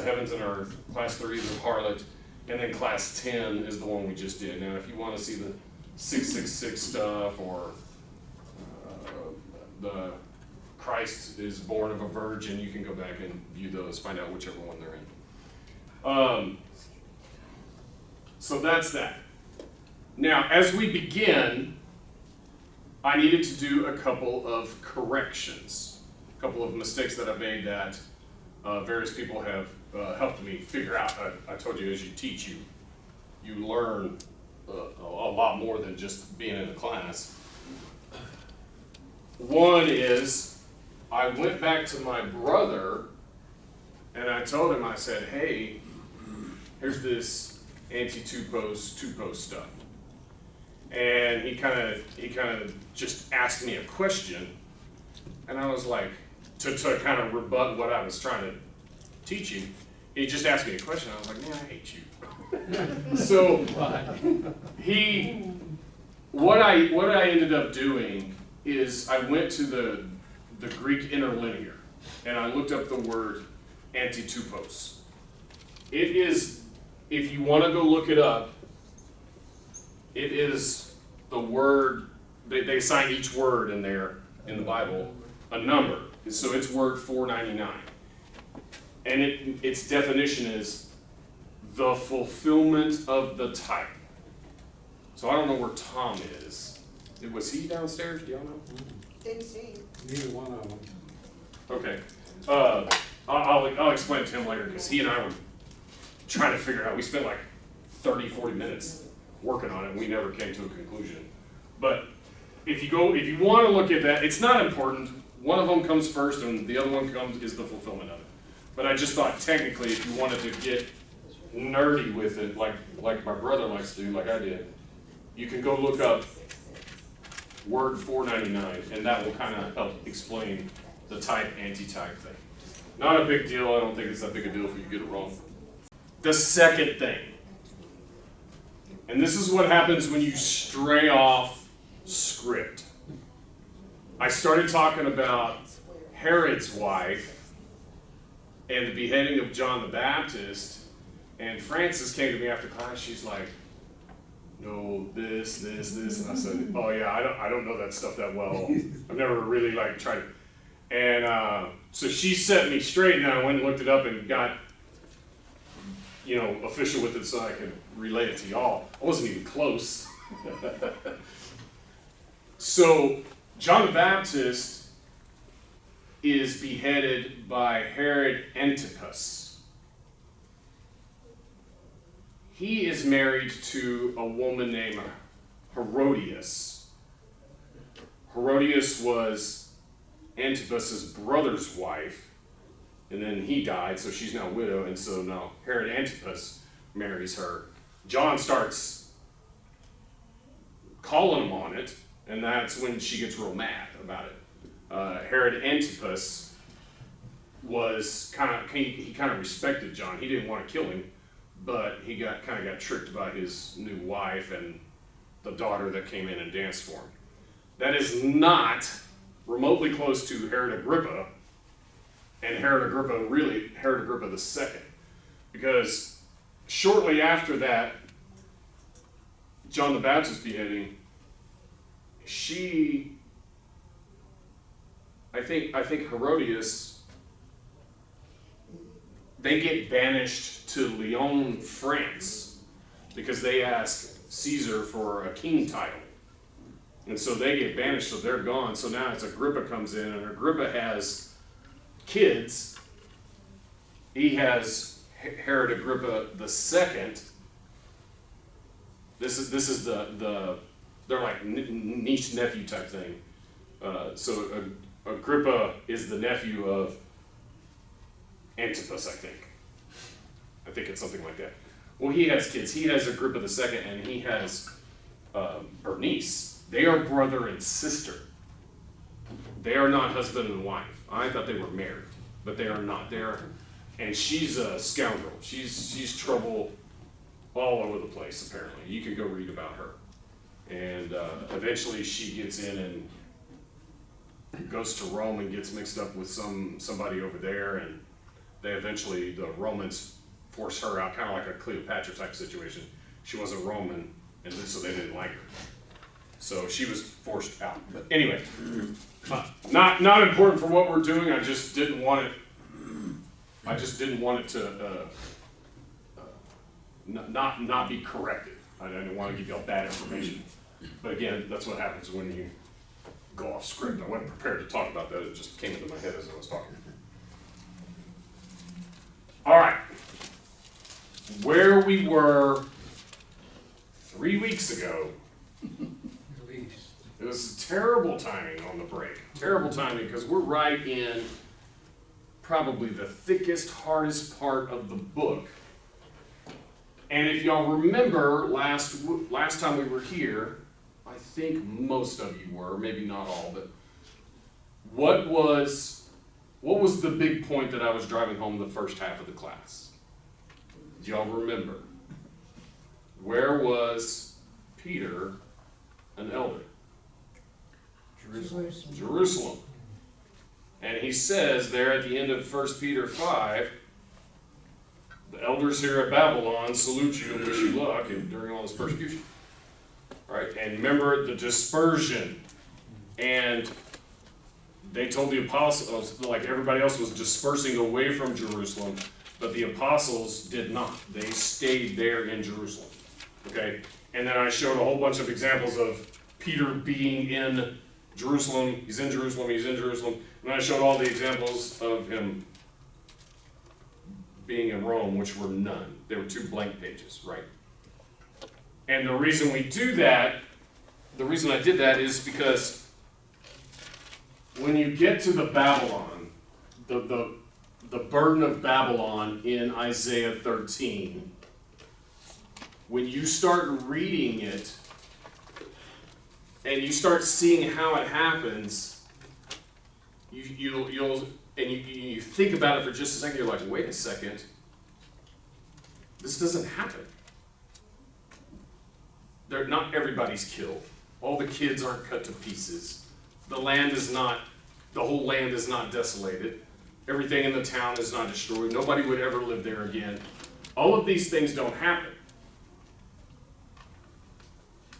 heavens and earth. Class 3 is the harlot. And then class 10 is the one we just did. Now, if you want to see the 666 stuff or the Christ is born of a virgin, you can go back and view those, find out whichever one they're in. So that's that. Now, as we begin, I needed to do a couple of corrections, a couple of mistakes that I made that various people have helped me figure out. I told you, as you teach, you learn a lot more than just being in a class. One is, I went back to my brother and I told him, I said, hey, here's this anti-two-post, two-post stuff. And he kind of just asked me a question, and I was like, to kind of rebut what I was trying to teach him, he just asked me a question. I was like, man, I hate you. So what I ended up doing is I went to the Greek interlinear, and I looked up the word anti-two-post. It is, if you want to go look it up, it is the word, they assign each word in there, in the Bible, a number. So it's word 499. And its definition is the fulfillment of the type. So I don't know where Tom is. Was he downstairs? Do y'all know? Didn't see. Neither one of them. Okay. I'll explain it to him later, because he and I were trying to figure it out. We spent like 30, 40 minutes working on it, and we never came to a conclusion. But if you want to look at that, it's not important. One of them comes first, and the other one is the fulfillment of it. But I just thought, technically, if you wanted to get nerdy with it, like my brother likes to do, like I did, you can go look up word 499, and that will kind of help explain the type, anti-type thing. Not a big deal. I don't think it's that big a deal if you get it wrong. The second thing, and this is what happens when you stray off script. I started talking about Herod's wife and the beheading of John the Baptist, and Frances came to me after class. She's like, no, this, and I said, oh yeah, I don't know that stuff that well. I've never really tried it. And so she set me straight, and I went and looked it up and got, official with it so I could relay it to y'all. I wasn't even close. So John the Baptist is beheaded by Herod Antipas. He is married to a woman named Herodias. Herodias was Antipas's brother's wife, and then he died, so she's now a widow, and so now Herod Antipas marries her. John starts calling him on it, and that's when she gets real mad about it. Herod Antipas was he kind of respected John. He didn't want to kill him, but he got tricked by his new wife and the daughter that came in and danced for him. That is not remotely close to Herod Agrippa, and Herod Agrippa II, because shortly after that, John the Baptist beheading, I think Herodias, they get banished to Lyon, France, because they asked Caesar for a king title. And so they get banished, so they're gone. So now it's Agrippa comes in, and Agrippa has kids. He has Herod Agrippa II. This is the they're like niece nephew type thing. So Agrippa is the nephew of Antipas, I think. I think it's something like that. Well, he has kids. He has Agrippa II, and he has Bernice. They are brother and sister. They are not husband and wife. I thought they were married, but they are not. And she's a scoundrel. She's trouble all over the place, apparently. You can go read about her. And eventually she gets in and goes to Rome and gets mixed up with somebody over there, and the Romans forced her out, kind of like a Cleopatra type situation. She was a Roman, and so they didn't like her. So she was forced out. But anyway, not important for what we're doing. I just didn't want it to not be corrected. I didn't want to give y'all bad information. But again, that's what happens when you go off script. I wasn't prepared to talk about that. It just came into my head as I was talking. All right. Where we were 3 weeks ago, it was terrible timing on the break. Terrible timing because we're right in probably the thickest, hardest part of the book. And if y'all remember last time we were here, I think most of you were, maybe not all, but what was the big point that I was driving home the first half of the class? Do y'all remember? Where was Peter an elder? Jerusalem. And he says there at the end of 1 Peter 5, the elders here at Babylon salute you and wish you luck during all this persecution. Right? And remember the dispersion. And they told the apostles, like everybody else was dispersing away from Jerusalem, but the apostles did not. They stayed there in Jerusalem. Okay? And then I showed a whole bunch of examples of Peter being in Jerusalem. He's in Jerusalem, he's in Jerusalem. And I showed all the examples of him being in Rome, which were none. There were 2 blank pages, right? And the reason we do that, the reason I did that is because when you get to the Babylon, the burden of Babylon in Isaiah 13, when you start reading it and you start seeing how it happens, you think about it for just a second, you're like, wait a second, this doesn't happen. Not everybody's killed. All the kids aren't cut to pieces. The whole land is not desolated. Everything in the town is not destroyed. Nobody would ever live there again. All of these things don't happen.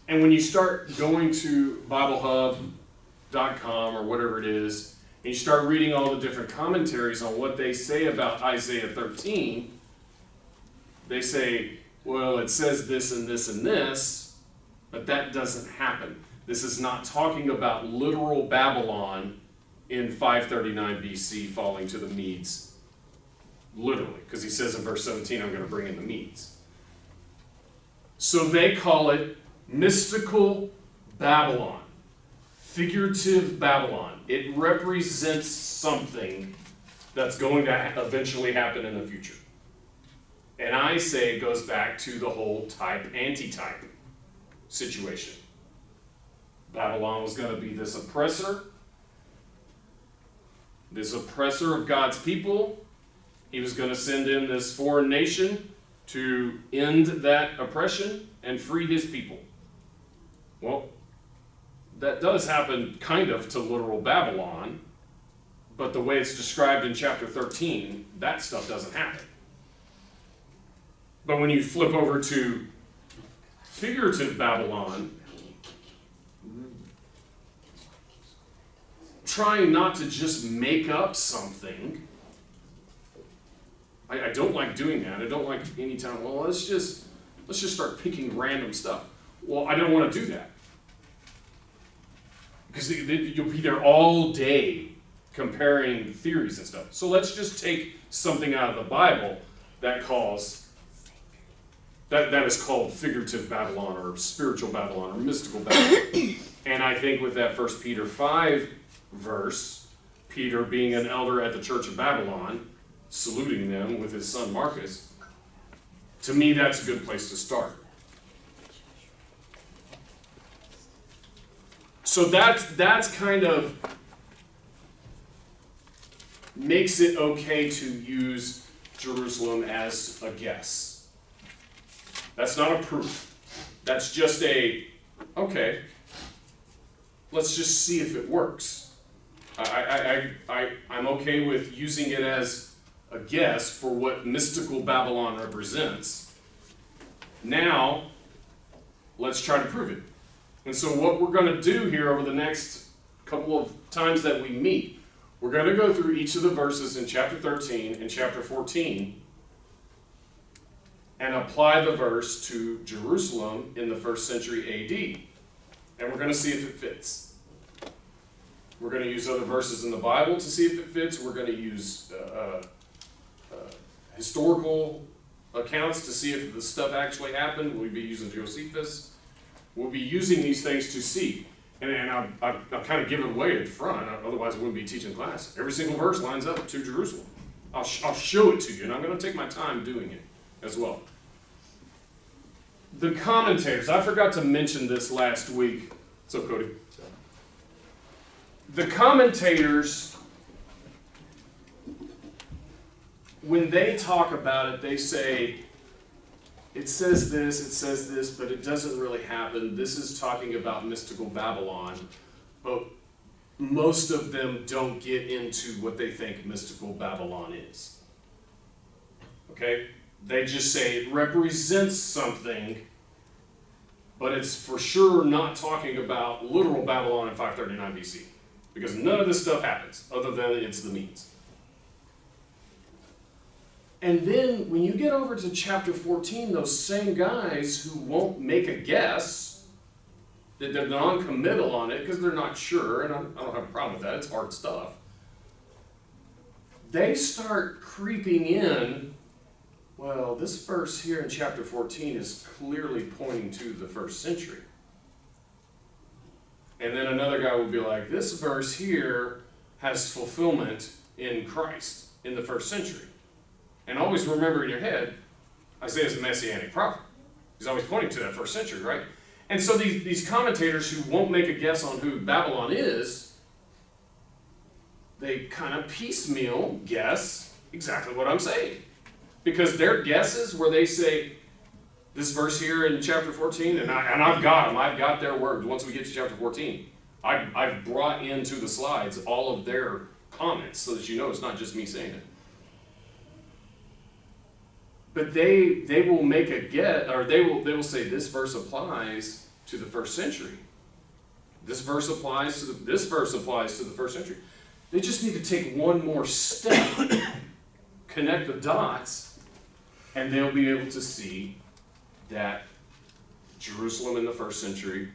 And when you start going to BibleHub.com or whatever it is, and you start reading all the different commentaries on what they say about Isaiah 13, they say, well, it says this and this and this, but that doesn't happen. This is not talking about literal Babylon in 539 BC falling to the Medes. Literally, because he says in verse 17, I'm going to bring in the Medes. So they call it mystical Babylon, figurative Babylon. It represents something that's going to eventually happen in the future. And I say it goes back to the whole type-antitype situation. Babylon was going to be this oppressor of God's people. He was going to send in this foreign nation to end that oppression and free his people. Well, that does happen kind of to literal Babylon, but the way it's described in chapter 13, that stuff doesn't happen. But when you flip over to figurative Babylon, trying not to just make up something. I don't like doing that. I don't like any time, well, let's just start picking random stuff. Well, I don't want to do that. Because you'll be there all day comparing theories and stuff. So let's just take something out of the Bible that is called figurative Babylon or spiritual Babylon or mystical Babylon. And I think with that 1 Peter 5 verse, Peter being an elder at the church of Babylon, saluting them with his son Marcus, to me that's a good place to start. So that's kind of makes it okay to use Jerusalem as a guess. That's not a proof. That's just okay, let's just see if it works. I'm okay with using it as a guess for what mystical Babylon represents. Now, let's try to prove it. And so what we're going to do here over the next couple of times that we meet, we're going to go through each of the verses in chapter 13 and chapter 14 and apply the verse to Jerusalem in the 1st century AD. And we're going to see if it fits. We're going to use other verses in the Bible to see if it fits. We're going to use historical accounts to see if the stuff actually happened. We'll be using Josephus. We'll be using these things to see. And I'll kind of give it away at front, otherwise I wouldn't be teaching class. Every single verse lines up to Jerusalem. I'll show it to you, and I'm going to take my time doing it as well. The commentators, I forgot to mention this last week. What's up, Cody? The commentators, when they talk about it, they say, it says this, but it doesn't really happen. This is talking about mystical Babylon, but most of them don't get into what they think mystical Babylon is. Okay? They just say it represents something, but it's for sure not talking about literal Babylon in 539 BC, because none of this stuff happens, other than it's the means. And then when you get over to chapter 14, those same guys who won't make a guess, that they're non-committal on it because they're not sure, and I don't have a problem with that, it's hard stuff, they start creeping in, well, this verse here in chapter 14 is clearly pointing to the 1st century. And then another guy will be like, this verse here has fulfillment in Christ in the 1st century. And always remember in your head, Isaiah is the Messianic Prophet. He's always pointing to that 1st century, right? And so these commentators who won't make a guess on who Babylon is, they kind of piecemeal guess exactly what I'm saying. Because their guesses where they say, this verse here in chapter 14, and I've got them, I've got their words. Once we get to chapter 14, I've brought into the slides all of their comments so that you know it's not just me saying it. But they will make a guess, or they will say this verse applies to the 1st century. This verse applies to the 1st century. They just need to take one more step, connect the dots, and they'll be able to see that Jerusalem in the 1st century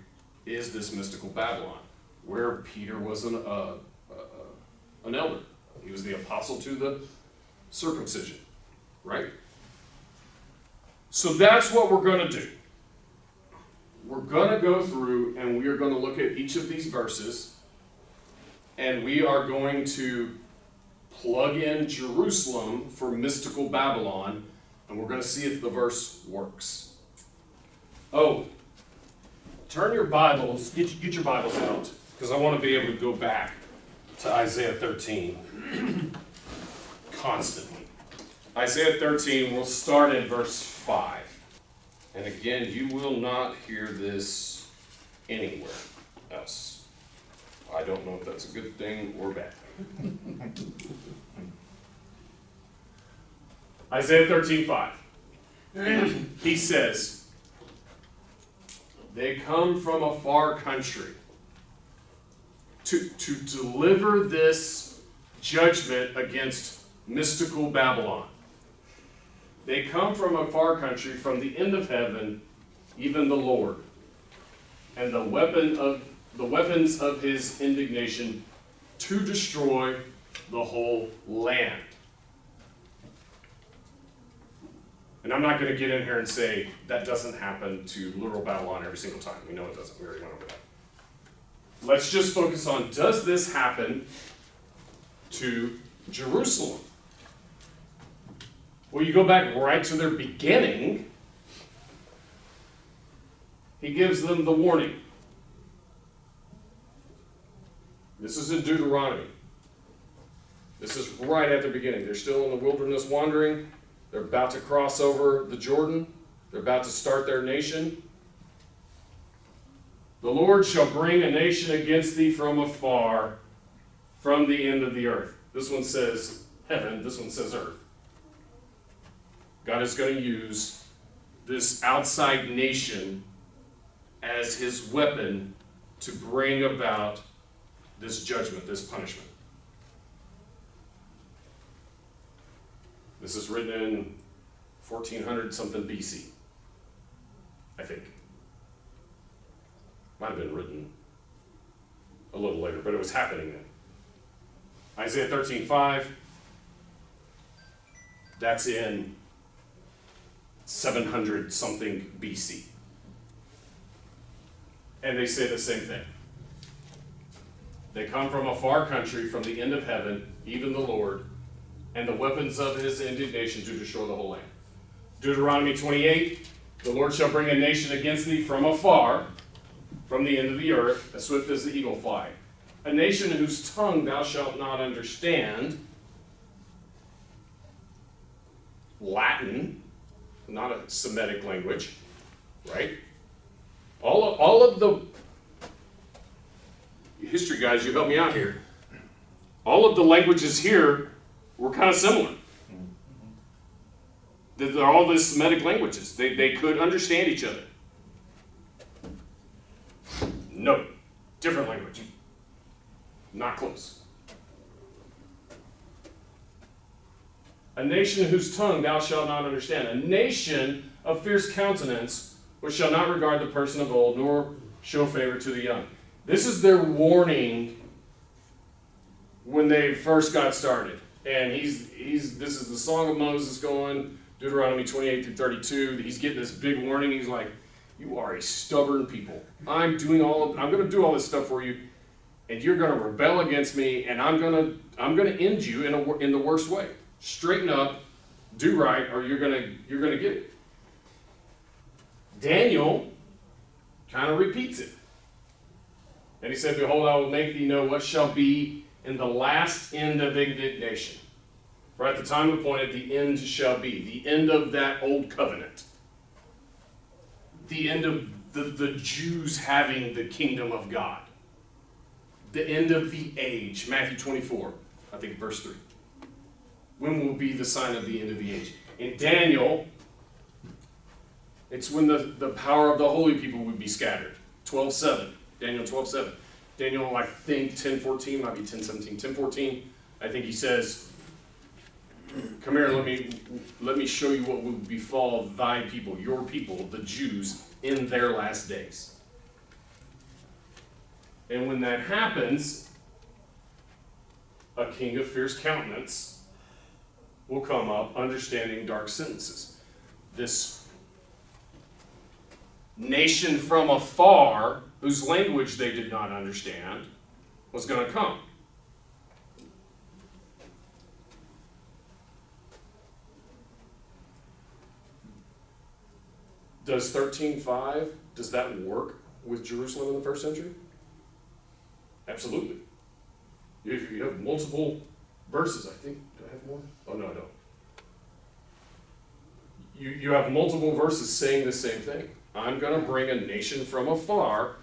is this mystical Babylon, where Peter was an elder. He was the apostle to the circumcision, right? So that's what we're going to do. We're going to go through and we are going to look at each of these verses, and we are going to plug in Jerusalem for mystical Babylon, and we're going to see if the verse works. Oh, turn your Bibles, get your Bibles out, because I want to be able to go back to Isaiah 13 constantly. Isaiah 13, we'll start in verse 5. And again, you will not hear this anywhere else. I don't know if that's a good thing or bad. Isaiah 13:5. He says, they come from a far country to deliver this judgment against mystical Babylon. They come from a far country, from the end of heaven, even the Lord, and the weapons of his indignation to destroy the whole land. And I'm not going to get in here and say that doesn't happen to literal Babylon every single time. We know it doesn't. We already went over that. Let's just focus on, does this happen to Jerusalem? Well, you go back right to their beginning. He gives them the warning. This is in Deuteronomy. This is right at the beginning. They're still in the wilderness wandering. They're about to cross over the Jordan. They're about to start their nation. The Lord shall bring a nation against thee from afar, from the end of the earth. This one says heaven, this one says earth. God is going to use this outside nation as his weapon to bring about this judgment, this punishment. This is written in 1400 something BC, I think. Might have been written a little later, but it was happening then. Isaiah 13:5, that's in 700 something BC. And they say the same thing. They come from a far country, from the end of heaven, even the Lord, and the weapons of his indignation to destroy the whole land. Deuteronomy 28, the Lord shall bring a nation against thee from afar, from the end of the earth, as swift as the eagle fly. A nation whose tongue thou shalt not understand. Latin, not a Semitic language, right? All of the history guys, you help me out here. All of the languages here were kind of similar. They're all the Semitic languages. They could understand each other. No, different language. Not close. A nation whose tongue thou shalt not understand. A nation of fierce countenance, which shall not regard the person of old, nor show favor to the young. This is their warning when they first got started. And this is the song of Moses going, Deuteronomy 28 through 32. He's getting this big warning. He's like, you are a stubborn people. I'm going to do all this stuff for you, and you're going to rebel against me, and I'm going to end you in the worst way. Straighten up, do right, or you're going to get it. Daniel kind of repeats it. And he said, behold, I will make thee know what shall be in the last end of indignation. For at the time appointed, the end shall be. The end of that old covenant. The end of the Jews having the kingdom of God. The end of the age. Matthew 24, I think verse 3. When will be the sign of the end of the age? In Daniel, it's when the power of the holy people would be scattered. 12:7. Daniel 12:7. Daniel, I think 10:14, might be 10:17. 10:14, I think he says, come here, let me show you what will befall thy people, your people, the Jews, in their last days. And when that happens, a king of fierce countenance will come up, understanding dark sentences. This nation from afar, whose language they did not understand, was going to come. Does 13:5, does that work with Jerusalem in the first century? Absolutely. You have multiple verses, I think. Do I have more? Oh, no, I don't. You have multiple verses saying the same thing. I'm going to bring a nation from afar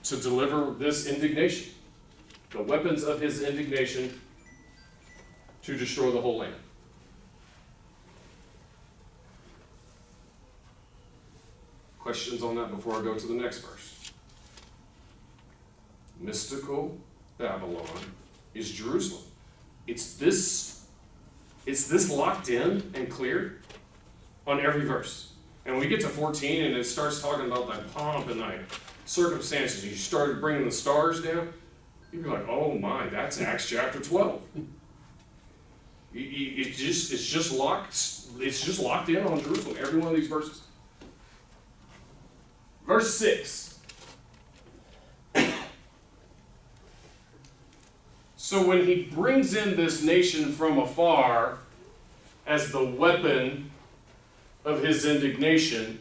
to deliver this indignation. The weapons of his indignation to destroy the whole land. Questions on that before I go to the next verse? Mystical Babylon is Jerusalem. It's this locked in and clear on every verse. And when we get to 14 and it starts talking about that pomp and that circumstances, you started bringing the stars down, you'd be like, oh my, that's Acts chapter 12. It's just locked in on Jerusalem, every one of these verses. Verse 6. So when he brings in this nation from afar as the weapon of his indignation,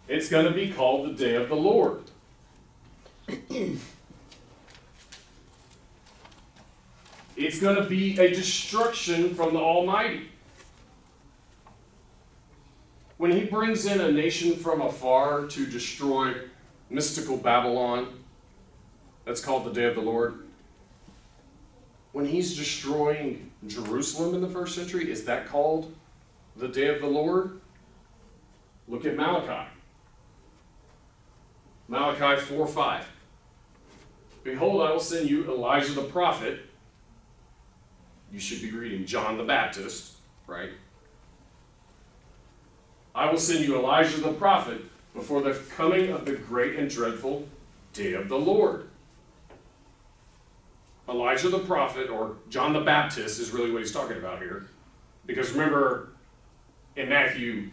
it's going to be called the day of the Lord. It's going to be a destruction from the Almighty. When he brings in a nation from afar to destroy mystical Babylon, that's called the day of the Lord. When he's destroying Jerusalem in the first century, is that called the day of the Lord? Look at Malachi. Malachi 4:5. Behold, I will send you Elijah the prophet. You should be reading John the Baptist, right? I will send you Elijah the prophet before the coming of the great and dreadful day of the Lord. Elijah the prophet, or John the Baptist, is really what he's talking about here. Because remember, in Matthew,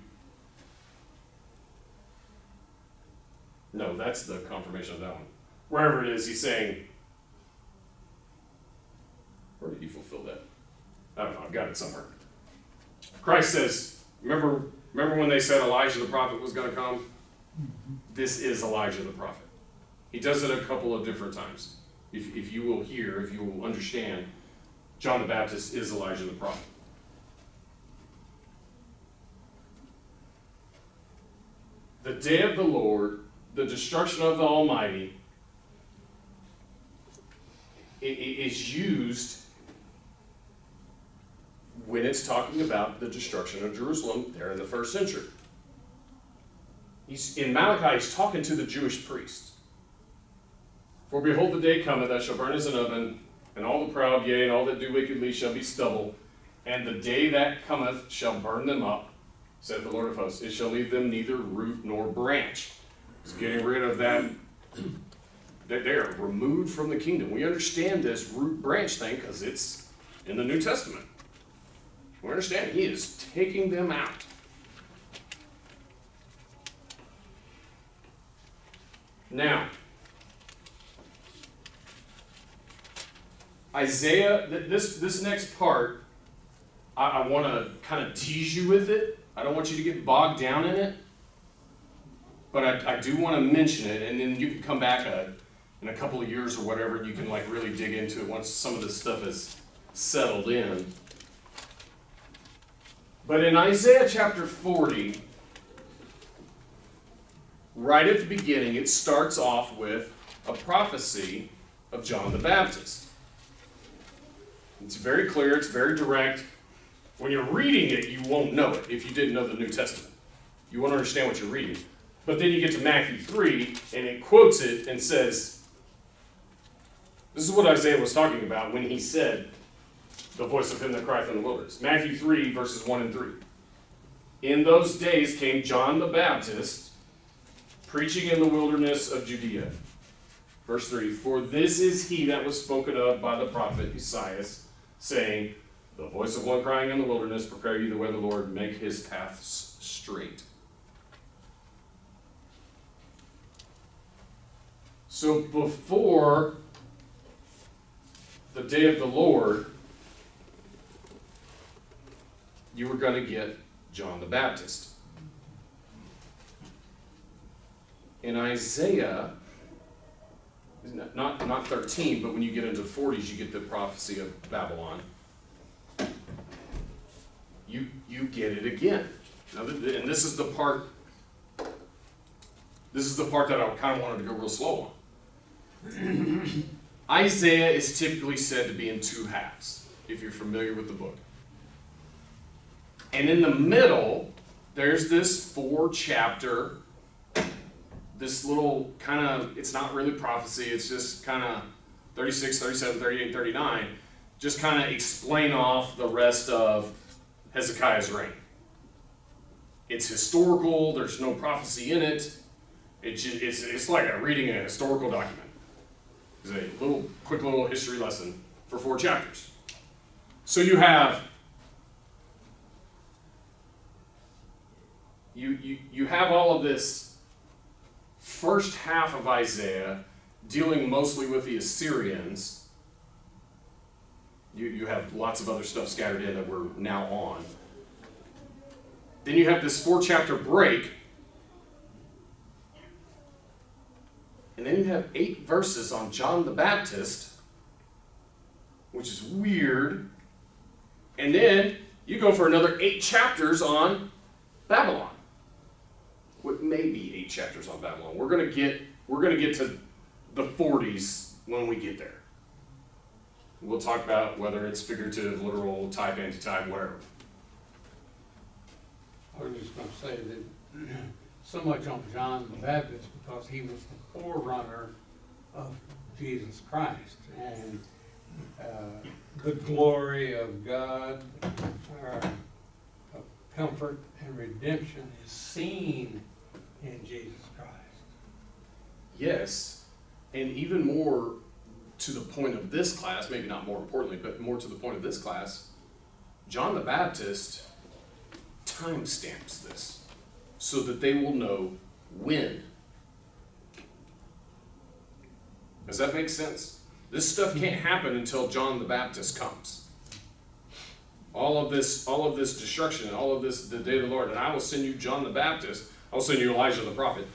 no, that's the confirmation of that one. Wherever it is, he's saying, where did he fulfill that? I don't know, I've got it somewhere. Christ says, remember when they said Elijah the prophet was going to come? This is Elijah the prophet. He does it a couple of different times. If you will hear, if you will understand, John the Baptist is Elijah the prophet. The day of the Lord, the destruction of the Almighty, is used when it's talking about the destruction of Jerusalem there in the first century. In Malachi, he's talking to the Jewish priests. For behold, the day cometh that shall burn as an oven, and all the proud, yea, and all that do wickedly shall be stubble. And the day that cometh shall burn them up, saith the Lord of hosts. It shall leave them neither root nor branch. It's getting rid of that. They are removed from the kingdom. We understand this root branch thing because it's in the New Testament. We understand he is taking them out. Now, Isaiah, this next part, I want to kind of tease you with it. I don't want you to get bogged down in it. But I do want to mention it, and then you can come back in a couple of years or whatever, and you can like really dig into it once some of this stuff is settled in. But in Isaiah chapter 40, right at the beginning, it starts off with a prophecy of John the Baptist. It's very clear, it's very direct. When you're reading it, you won't know it if you didn't know the New Testament. You won't understand what you're reading. But then you get to Matthew 3, and it quotes it and says, this is what Isaiah was talking about when he said, the voice of him that crieth in the wilderness. Matthew 3, verses 1 and 3. In those days came John the Baptist, preaching in the wilderness of Judea. Verse 3, for this is he that was spoken of by the prophet Isaiah, saying, the voice of one crying in the wilderness, prepare ye the way of the Lord, make his paths straight. So before the day of the Lord, you were going to get John the Baptist. In Isaiah, not 13, but when you get into the 40s, you get the prophecy of Babylon. You get it again. Now, and this is the part that I kind of wanted to go real slow on. Isaiah is typically said to be in two halves, if you're familiar with the book. And in the middle, there's this 4-chapter, this little kind of, it's not really prophecy, it's just kind of 36, 37, 38, 39, just kind of explain off the rest of Hezekiah's reign. It's historical, there's no prophecy in it. It's like reading a historical document. It's a quick little history lesson for 4 chapters. So you have you have all of this first half of Isaiah dealing mostly with the Assyrians. You have lots of other stuff scattered in that we're now on. Then you have this 4-chapter break. And then you have 8 verses on John the Baptist, which is weird. And then you go for another 8 chapters on Babylon. What may be 8 chapters on Babylon. We're gonna get to the 40s when we get there. We'll talk about whether it's figurative, literal, type, antitype, whatever. I was just gonna say that so much on John the Baptist because he was the forerunner of Jesus Christ, and the glory of God, of comfort and redemption is seen in Jesus Christ. Yes, and even more to the point of this class, maybe not more importantly, but more to the point of this class, John the Baptist timestamps this so that they will know when. Does that make sense? This stuff can't happen until John the Baptist comes. All of this destruction, all of this, the day of the Lord, and I will send you John the Baptist, I will send you Elijah the prophet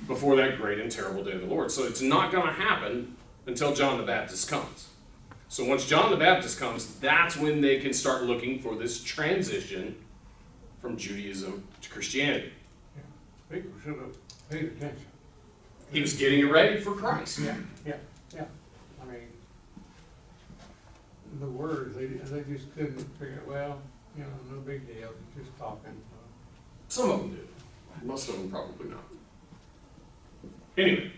before that great and terrible day of the Lord. So it's not going to happen until John the Baptist comes. So once John the Baptist comes, that's when they can start looking for this transition from Judaism to Christianity. Yeah. People should have paid attention. He was getting it ready for Christ. Yeah. I mean, the words, they just couldn't figure it. Well, no big deal, just talking. Some of them did. Most of them probably not. Anyway.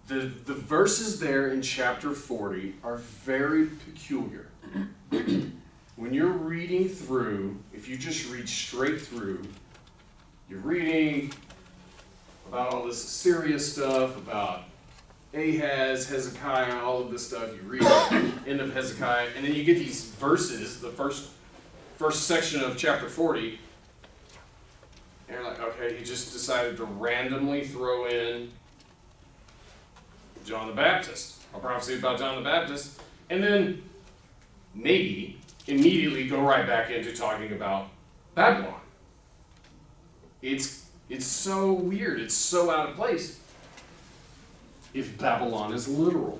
The verses there in chapter 40 are very peculiar. When you're reading through, if you just read straight through, you're reading about all this Assyria stuff, about Ahaz, Hezekiah, all of this stuff. You read the end of Hezekiah, and then you get these verses, the first section of chapter 40, and you're like, okay, he just decided to randomly throw in John the Baptist, a prophecy about John the Baptist, and then maybe immediately go right back into talking about Babylon. It's so weird. It's so out of place. If Babylon is literal.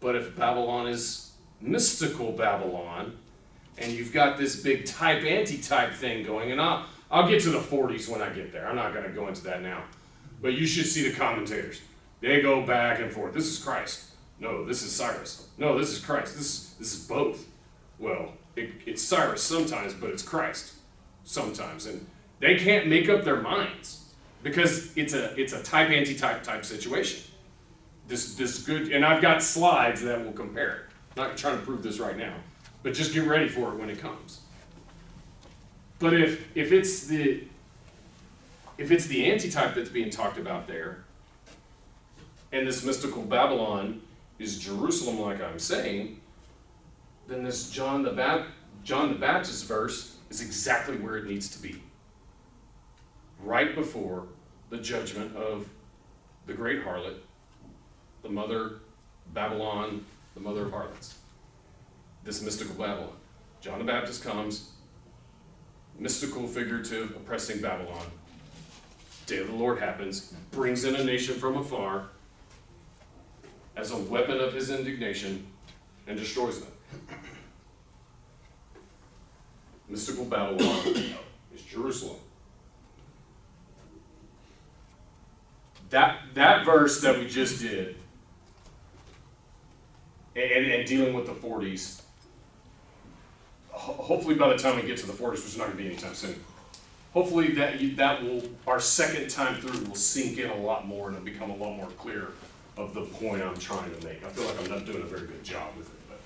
But if Babylon is mystical Babylon, and you've got this big type anti-type thing going, and I'll get to the 40s when I get there. I'm not going to go into that now. But you should see the commentators. They go back and forth. This is Christ. No, this is Cyrus. No, this is Christ. This is both. Well, it's Cyrus sometimes, but it's Christ sometimes. And they can't make up their minds because it's a type anti-type situation. This good, and I've got slides that will compare it. I'm not trying to prove this right now, but just get ready for it when it comes. But if it's the anti-type that's being talked about there, and this mystical Babylon is Jerusalem, like I'm saying, then this John the Baptist verse is exactly where it needs to be. Right before the judgment of the great harlot, the mother Babylon, the mother of harlots. This mystical Babylon. John the Baptist comes, mystical, figurative, oppressing Babylon. Day of the Lord happens, brings in a nation from afar as a weapon of his indignation and destroys them. Mystical Babylon is Jerusalem. That verse that we just did, and dealing with the 40s, hopefully by the time we get to the 40s, which is not going to be anytime soon, hopefully that will, our second time through, will sink in a lot more and it'll become a lot more clear of the point I'm trying to make. I feel like I'm not doing a very good job with it. But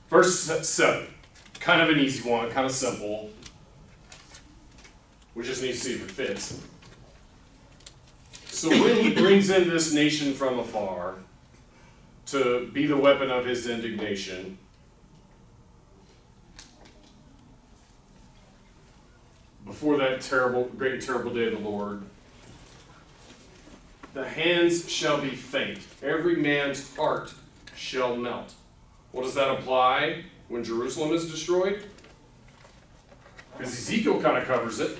verse 7, kind of an easy one, kind of simple. We just need to see if it fits. So when he brings in this nation from afar to be the weapon of his indignation, before that great and terrible day of the Lord, the hands shall be faint, every man's heart shall melt. What does that imply when Jerusalem is destroyed? Because Ezekiel kind of covers it.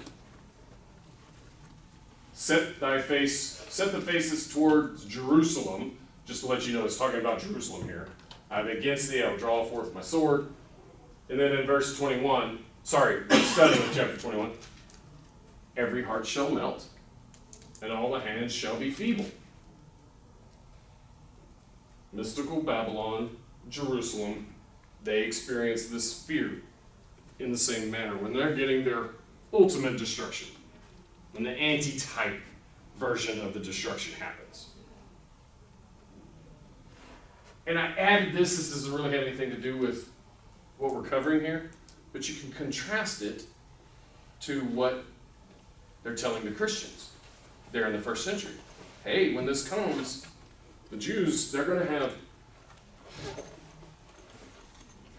Set the faces towards Jerusalem, just to let you know it's talking about Jerusalem here. I'm against thee, I will draw forth my sword. And then in verse 7 of chapter 21, every heart shall melt, and all the hands shall be feeble. mystical Babylon, Jerusalem, they experience this fear in the same manner when they're getting their ultimate destruction, when the anti-type version of the destruction happens. And I added this doesn't really have anything to do with what we're covering here, but you can contrast it to what they're telling the Christians there in the first century. Hey, when this comes, the Jews, they're going to have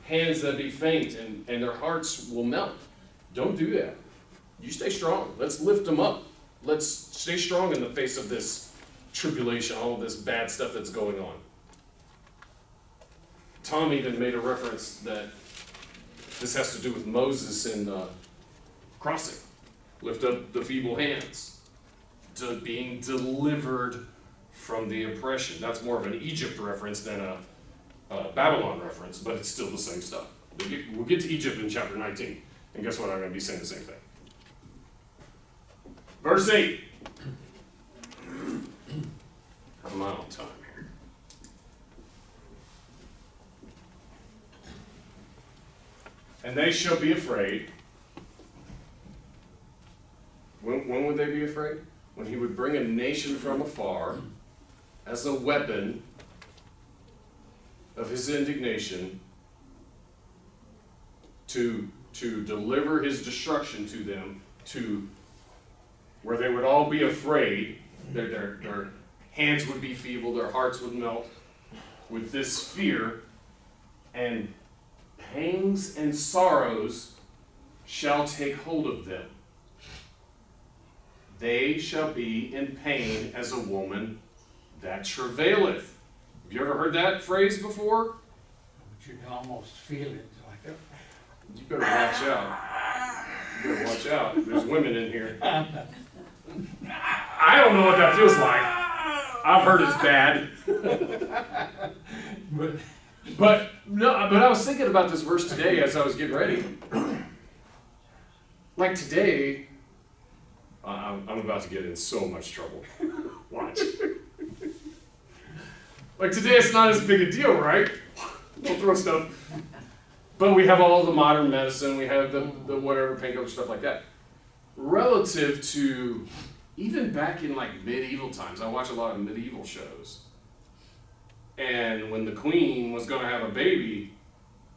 hands that be faint and their hearts will melt. Don't do that. You stay strong. Let's lift them up. Let's stay strong in the face of this tribulation, all of this bad stuff that's going on. Tom even made a reference that this has to do with Moses in crossing. Lift up the feeble hands to being delivered from the oppression. That's more of an Egypt reference than a Babylon reference, but it's still the same stuff. We'll get to Egypt in chapter 19, and guess what? I'm going to be saying the same thing. Verse 8. How am I on time here? And they shall be afraid. When would they be afraid? When he would bring a nation from afar as a weapon of his indignation to deliver his destruction to them, to where they would all be afraid, their hands would be feeble, their hearts would melt with this fear, and pangs and sorrows shall take hold of them. They shall be in pain as a woman that travaileth. Have you ever heard that phrase before? But you can almost feel it like You better watch out. You better watch out. There's women in here. I don't know what that feels like. I've heard it's bad. But I was thinking about this verse today as I was getting ready. Like today, I'm about to get in so much trouble. Watch. Like today, it's not as big a deal, right? We'll throw stuff. But we have all the modern medicine, we have the whatever, painkiller, stuff like that. Relative to even back in like medieval times, I watch a lot of medieval shows. And when the queen was going to have a baby,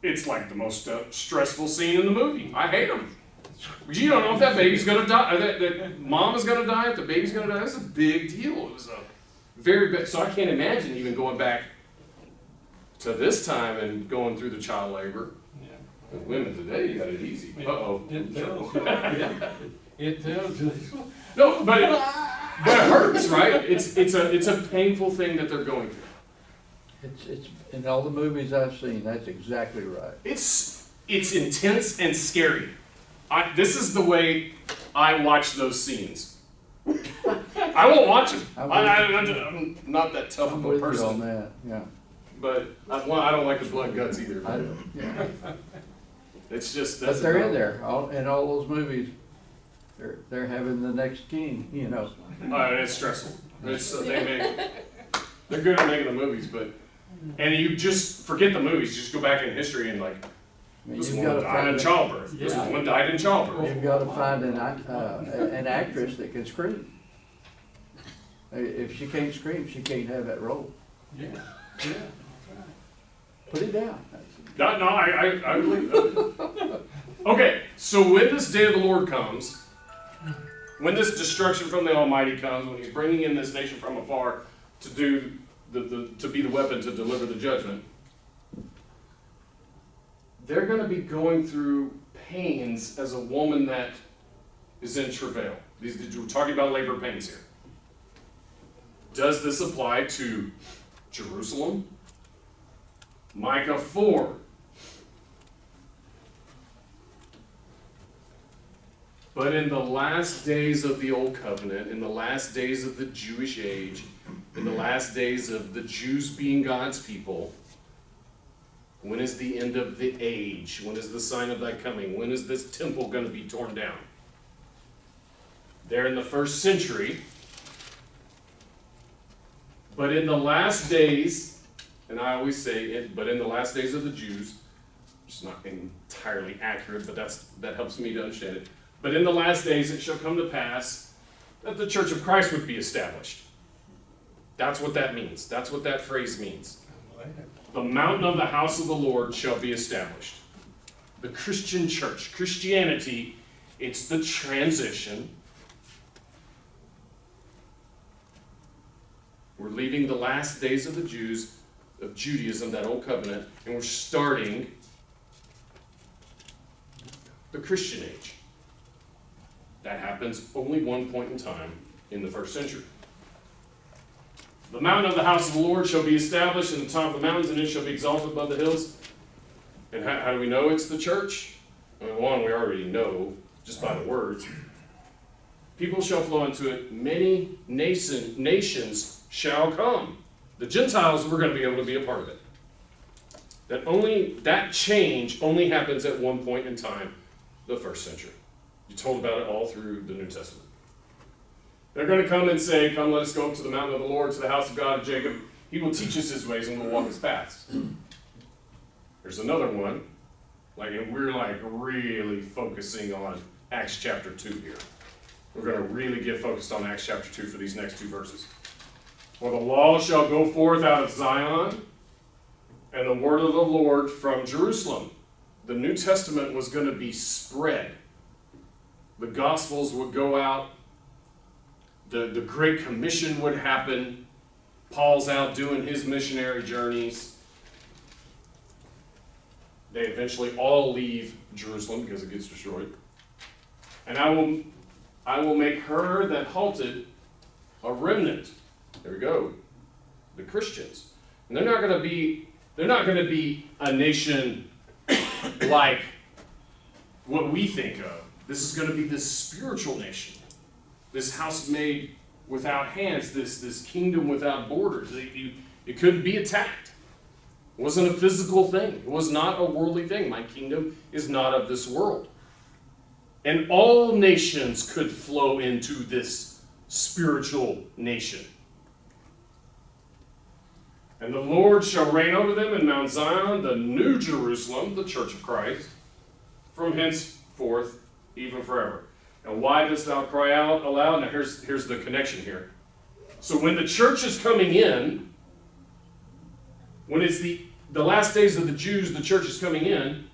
it's like the most stressful scene in the movie. I hate them. You don't know if that baby's going to die, that mom is going to die, if the baby's going to die. That's a big deal. It was a very big, so I can't imagine even going back to this time and going through the child labor. Yeah. With women today, you got it easy. Uh-oh. It tells you. It tells you. No, but it hurts, right? It's a painful thing that they're going through. It's in all the movies I've seen, that's exactly right. It's intense and scary. This is the way I watch those scenes. I won't watch them. I'm not that tough of a with person. you on that, yeah. But I don't like the blood guts either. Yeah. It's just But they're in there, in all those movies. They're having the next king, you know. It's stressful. They're good at making the movies, and you just forget the movies. Just go back in history and like, this one died in childbirth. This one died in childbirth. You've got to find an actress that can scream. If she can't scream, she can't have that role. Yeah. Put it down. No, I believe that. Okay, so when this day of the Lord comes, when this destruction from the Almighty comes, when He's bringing in this nation from afar to do to be the weapon to deliver the judgment, they're going to be going through pains as a woman that is in travail. We're talking about labor pains here. Does this apply to Jerusalem? Micah 4. But in the last days of the Old Covenant, in the last days of the Jewish age, in the last days of the Jews being God's people, when is the end of the age? When is the sign of thy coming? When is this temple going to be torn down? There in the first century. But in the last days, and I always say it, but in the last days of the Jews, which is not entirely accurate, but that helps me to understand it. But in the last days it shall come to pass that the church of Christ would be established. That's what that means. That's what that phrase means. The mountain of the house of the Lord shall be established. The Christian church, Christianity, it's the transition. We're leaving the last days of the Jews, of Judaism, that old covenant, and we're starting the Christian age. That happens only one point in time in the first century. The mountain of the house of the Lord shall be established in the top of the mountains, and it shall be exalted above the hills. And how do we know it's the church? Well, one, we already know just by the words. People shall flow into it. Many nations shall come. The Gentiles were going to be able to be a part of it. That change only happens at one point in time, the first century. You're told about it all through the New Testament. They're going to come and say, "Come, let us go up to the mountain of the Lord, to the house of God of Jacob. He will teach us his ways, and we'll walk his paths." There's another one, and we're really focusing on Acts chapter 2 here. We're going to really get focused on Acts chapter 2 for these next two verses. "For the law shall go forth out of Zion, and the word of the Lord from Jerusalem." The New Testament was going to be spread. The Gospels would go out. The Great Commission would happen. Paul's out doing his missionary journeys. They eventually all leave Jerusalem because it gets destroyed. "And I will make her that halted a remnant." There we go. The Christians. And they're not going to be a nation like what we think of. This is going to be this spiritual nation. This house made without hands, this kingdom without borders. It couldn't be attacked. It wasn't a physical thing. It was not a worldly thing. My kingdom is not of this world. And all nations could flow into this spiritual nation. "And the Lord shall reign over them in Mount Zion, the new Jerusalem," the church of Christ, "from henceforth, even forever. And why dost thou cry out aloud?" Now here's the connection here. So when the church is coming in, when it's the last days of the Jews, the church is coming in.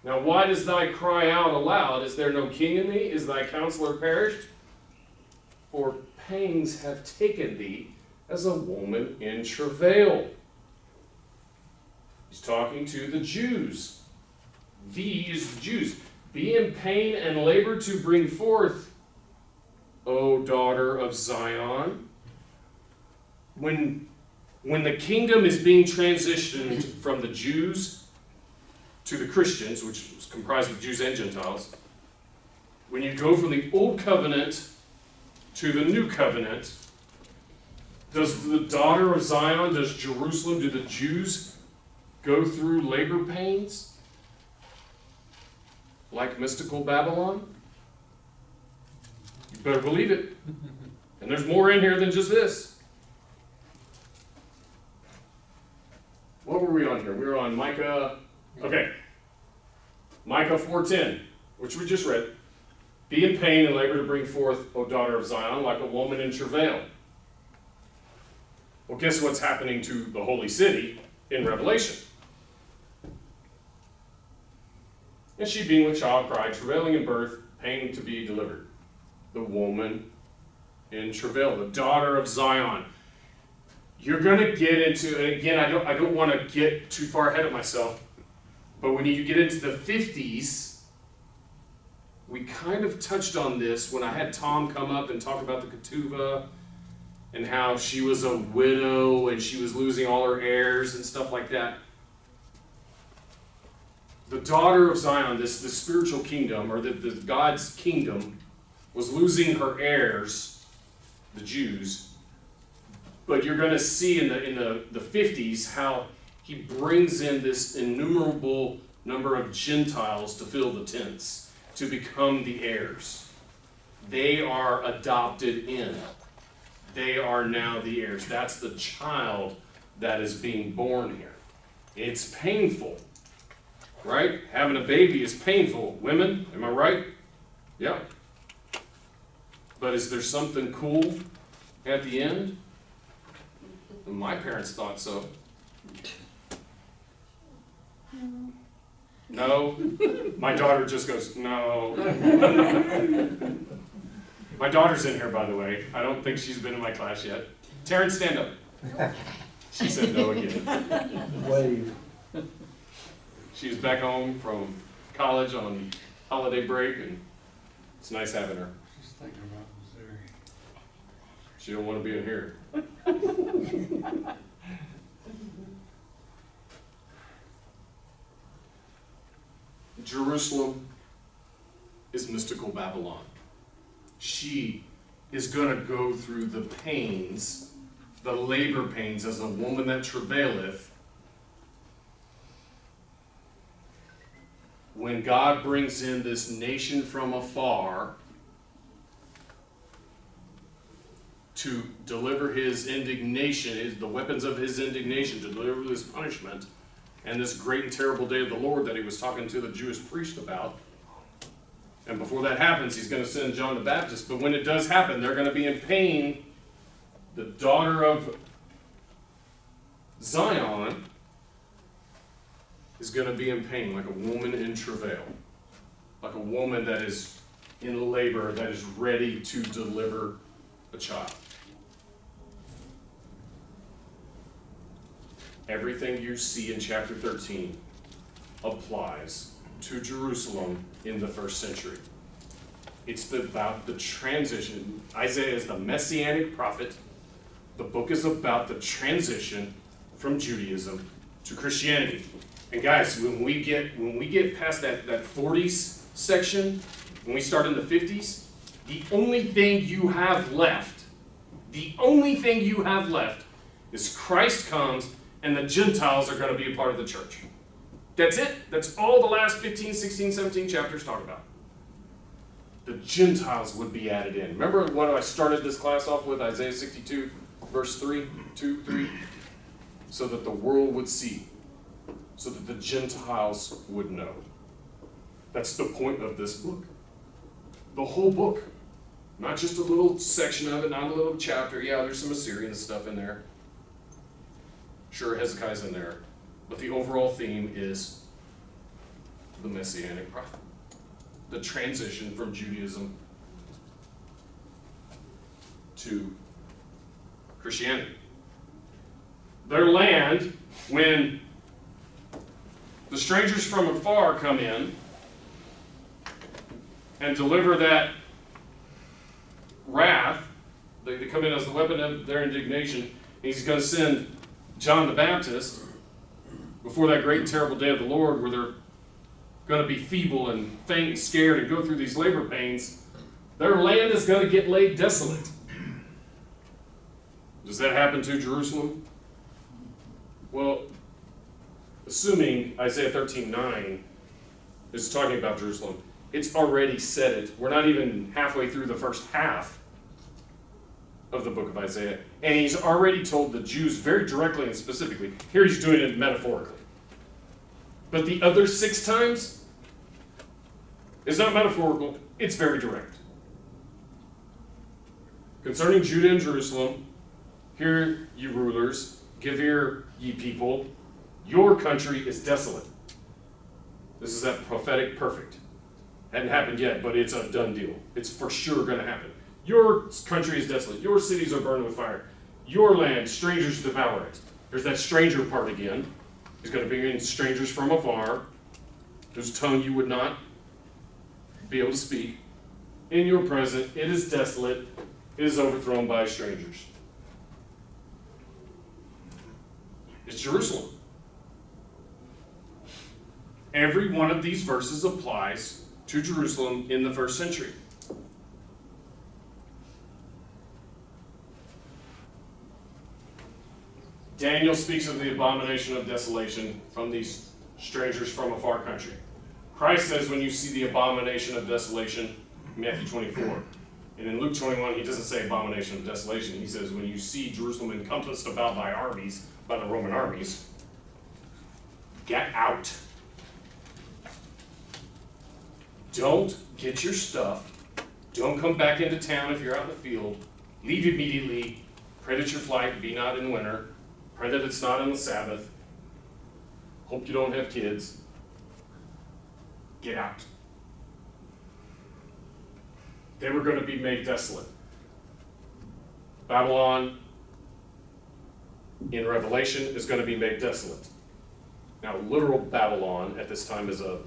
Now why does thy cry out aloud? Is there no king in thee? Is thy counselor perished? For pangs have taken thee as a woman in travail. He's talking to the Jews. These Jews. "Be in pain and labor to bring forth, O daughter of Zion." When the kingdom is being transitioned from the Jews to the Christians, which is comprised of Jews and Gentiles, when you go from the old covenant to the new covenant, does the daughter of Zion, does Jerusalem, do the Jews go through labor pains like mystical Babylon? You better believe it. And there's more in here than just this. What were we on here? We were on Micah. Okay. Micah 4:10, which we just read. "Be in pain and labor to bring forth, O daughter of Zion, like a woman in travail." Well, guess what's happening to the holy city in Revelation? "And she being with child cried, travailing in birth, pain to be delivered." The woman in travail, the daughter of Zion. You're going to get into, and again, I don't want to get too far ahead of myself, but when you get into the 50s, we kind of touched on this when I had Tom come up and talk about the ketuvah and how she was a widow and she was losing all her heirs and stuff like that. The daughter of Zion, this spiritual kingdom, or the God's kingdom, was losing her heirs, the Jews. But you're going to see in the 50s how he brings in this innumerable number of Gentiles to fill the tents, to become the heirs. They are adopted in. They are now the heirs. That's the child that is being born here. It's painful, right? Having a baby is painful. Women, am I right? Yeah. But is there something cool at the end? My parents thought so. No? My daughter just goes, no. My daughter's in here, by the way. I don't think she's been in my class yet. Taryn, stand up. She said no again. Wave. She's back home from college on holiday break, and it's nice having her. She's thinking about Missouri. She don't want to be in here. Jerusalem is mystical Babylon. She is going to go through the pains, the labor pains, as a woman that travaileth, when God brings in this nation from afar to deliver his indignation, the weapons of his indignation, to deliver this punishment, and this great and terrible day of the Lord that he was talking to the Jewish priest about. And before that happens, he's going to send John the Baptist. But when it does happen, they're going to be in pain. The daughter of Zion is going to be in pain, like a woman in travail, like a woman that is in labor, that is ready to deliver a child. Everything you see in chapter 13 applies to Jerusalem in the first century. It's about the transition. Isaiah is the Messianic Prophet. The book is about the transition from Judaism to Christianity. And guys, when we get past that 40s section, when we start in the 50s, the only thing you have left is Christ comes and the Gentiles are going to be a part of the church. That's it. That's all the last 15, 16, 17 chapters talk about. The Gentiles would be added in. Remember what I started this class off with, Isaiah 62, verse 3, 2, 3? So that the world would see. So that the Gentiles would know. That's the point of this book. The whole book. Not just a little section of it, not a little chapter. Yeah, there's some Assyrian stuff in there. Sure, Hezekiah's in there. But the overall theme is the Messianic Prophet. The transition from Judaism to Christianity. Their land, when the strangers from afar come in and deliver that wrath, they come in as the weapon of their indignation. He's going to send John the Baptist before that great and terrible day of the Lord, where they're going to be feeble and faint and scared and go through these labor pains. Their land is going to get laid desolate. Does that happen to Jerusalem? Well, assuming Isaiah 13:9 is talking about Jerusalem, it's already said it. We're not even halfway through the first half of the book of Isaiah, and he's already told the Jews very directly and specifically. Here he's doing it metaphorically. But the other 6 times is not metaphorical, it's very direct. Concerning Judah and Jerusalem, hear ye rulers, give ear ye people, your country is desolate. This is that prophetic perfect. Hadn't happened yet, but it's a done deal. It's for sure going to happen. Your country is desolate. Your cities are burned with fire. Your land, strangers devour it. There's that stranger part again. He's going to bring in strangers from afar, whose tongue you would not be able to speak. In your present, it is desolate. It is overthrown by strangers. It's Jerusalem. Every one of these verses applies to Jerusalem in the first century. Daniel speaks of the abomination of desolation from these strangers from a far country. Christ says when you see the abomination of desolation, Matthew 24, And in Luke 21, he doesn't say abomination of desolation. He says, when you see Jerusalem encompassed about by armies, by the Roman armies, get out. Don't get your stuff. Don't come back into town if you're out in the field. Leave immediately. Pray that your flight be not in winter. Pray that it's not on the Sabbath. Hope you don't have kids. Get out. They were going to be made desolate. Babylon, in Revelation, is going to be made desolate. Now, literal Babylon at this time is a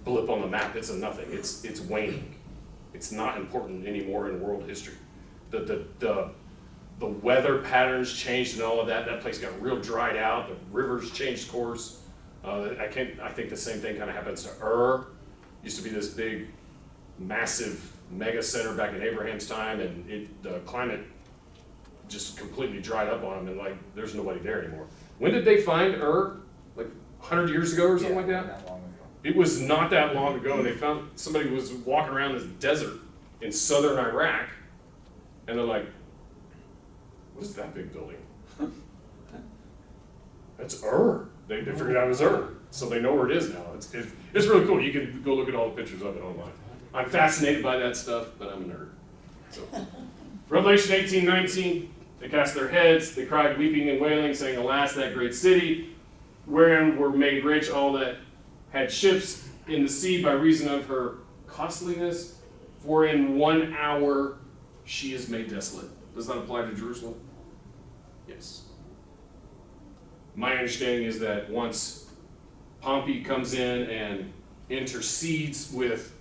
blip on the map. It's a nothing. It's waning. It's not important anymore in world history. The weather patterns changed and all of that. That place got real dried out. The rivers changed course. I think the same thing kind of happens to Used to be this big, massive mega center back in Abraham's time, and the climate just completely dried up on them, and like there's nobody there anymore. When did they find Like 100 years ago or something like that? Not long ago. It was not that long ago. They found somebody was walking around this desert in southern Iraq, and they're like, "What is that big building?" That's They figured out it was so they know where it is now. It's really cool. You can go look at all the pictures of it online. I'm fascinated by that stuff, but I'm a nerd. So, Revelation 18:19, they cast their heads, they cried weeping and wailing, saying, "Alas, that great city, wherein were made rich all that had ships in the sea by reason of her costliness, for in 1 hour she is made desolate." Does that apply to Jerusalem? Yes. My understanding is that once Pompey comes in and intercedes with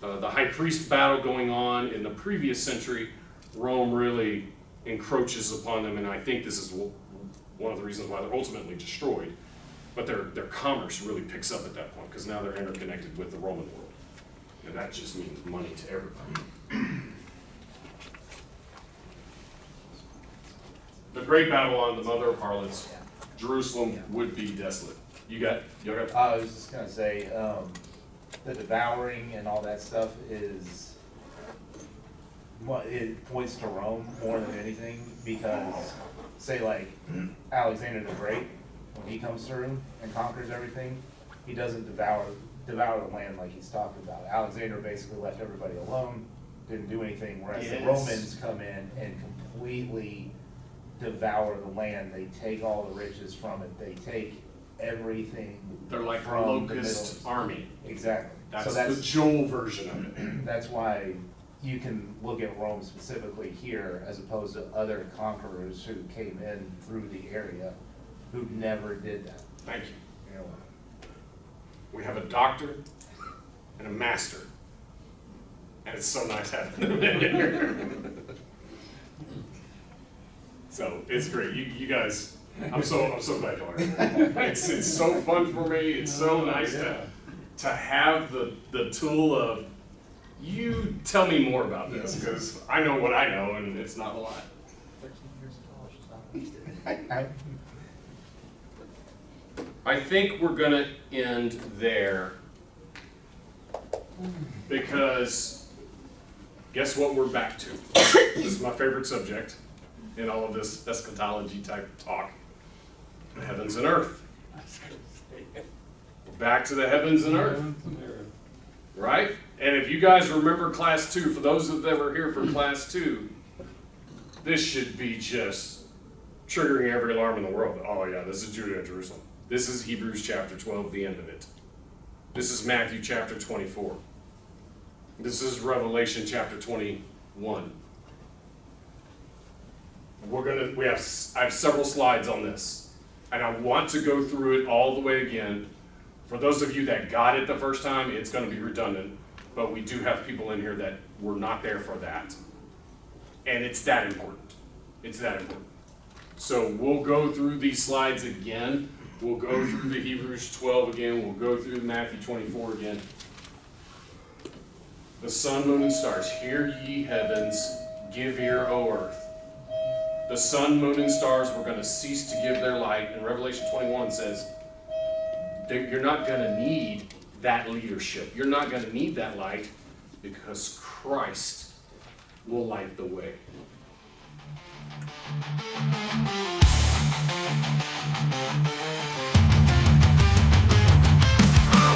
the high priest battle going on in the previous century, Rome really encroaches upon them, and I think this is one of the reasons why they're ultimately destroyed. But their commerce really picks up at that point, because now they're interconnected with the Roman world. And that just means money to everybody. The Great Babylon, the mother of harlots, Jerusalem would be desolate. You got? I was just gonna say, the devouring and all that stuff is, it points to Rome more than anything, because, say like, Alexander the Great, when he comes through and conquers everything, he doesn't devour the land like he's talking about. Alexander basically left everybody alone, didn't do anything, whereas the Romans come in and completely devour the land. They take all the riches from it. They take everything. They're like a from locust army. Exactly. That's the Joel version of it. That's why you can look at Rome specifically here as opposed to other conquerors who came in through the area who never did that. Thank you. You know, We have a doctor and a master. And it's so nice having them in here. So it's great. You guys, I'm so glad y'all are here. It's so fun for me. It's so nice to have the tool of, you tell me more about this, because I know what I know and it's not a lot. 13 years of college is not wasted. I think we're gonna end there, because guess what we're back to? This is my favorite subject in all of this eschatology type talk. The heavens and earth. We're back to the heavens and earth, right? And if you guys remember class 2, for those that were here for class 2, this should be just triggering every alarm in the world. Oh yeah, this is Judah and Jerusalem. This is Hebrews chapter 12, the end of it. This is Matthew chapter 24. This is Revelation chapter 21. I have several slides on this, and I want to go through it all the way again. For those of you that got it the first time, it's going to be redundant, but we do have people in here that were not there for that. And it's that important. It's that important. So we'll go through these slides again. We'll go through the Hebrews 12 again. We'll go through Matthew 24 again. The sun, moon, and stars. Hear ye heavens, give ear, O earth. The sun, moon, and stars were going to cease to give their light. And Revelation 21 says, you're not going to need that leadership. You're not going to need that light, because Christ will light the way.